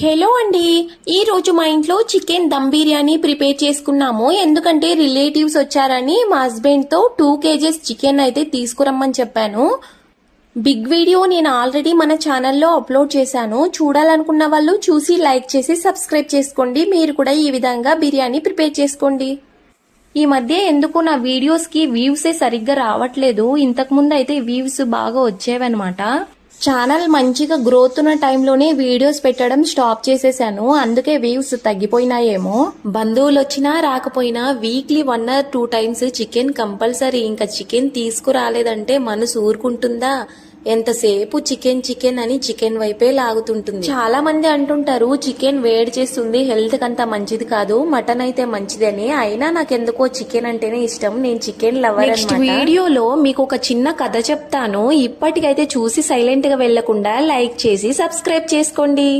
Hello అండి, ఈ రోజు మా ఇంట్లో చికెన్ దమ్ బిర్యానీ ప్రిపేర్ చేసుకున్నాము. ఎందుకంటే రిలేటివ్స్ వచ్చారని మా హస్బెండ్ తో 2 kgs చికెన్ అయితే తీసుకురమ్మని చెప్పాను. బిగ్ వీడియో నేను ఆల్రెడీ మన ఛానల్లో అప్లోడ్ చేశాను. చూడాలనుకున్న వాళ్ళు చూసి లైక్ చేసి సబ్స్క్రైబ్ చేసుకోండి. మీరు కూడా ఈ విధంగా బిర్యానీ ప్రిపేర్ చేసుకోండి. ఈ మధ్య ఎందుకు నా వీడియోస్ కి వ్యూసే సరిగ్గా రావట్లేదు. ఇంతకు ముందు అయితే వ్యూస్ బాగా వచ్చేవన్నమాట. ఛానల్ మంచిగా గ్రోత్ ఉన్న టైంలోనే వీడియోస్ పెట్టడం స్టాప్ చేసేసాను. అందుకే వ్యూస్ తగ్గిపోయినాయేమో. బంధువులు వచ్చినా రాకపోయినా weekly 1 or 2 times chicken compulsory. ఇంకా చికెన్ తీసుకురాలేదంటే మనసు ఊరుకుంటుందా? ఎంతసేపు చికెన్ చికెన్ అని చికెన్ వైపే లాగుతుంటుంది. చాలా మంది అంటుంటారు చికెన్ వేడి చేస్తుంది, హెల్త్ కంతా మంచిది కాదు, మటన్ అయితే మంచిదని. అయినా నాకెందుకో చికెన్ అంటేనే ఇష్టం. నేను చికెన్ లవర్. నెక్స్ట్ వీడియోలో మీకు ఒక చిన్న కథ చెప్తాను. ఇప్పటికైతే చూసి సైలెంట్ గా వెళ్లకుండా లైక్ చేసి సబ్స్క్రైబ్ చేసుకోండి.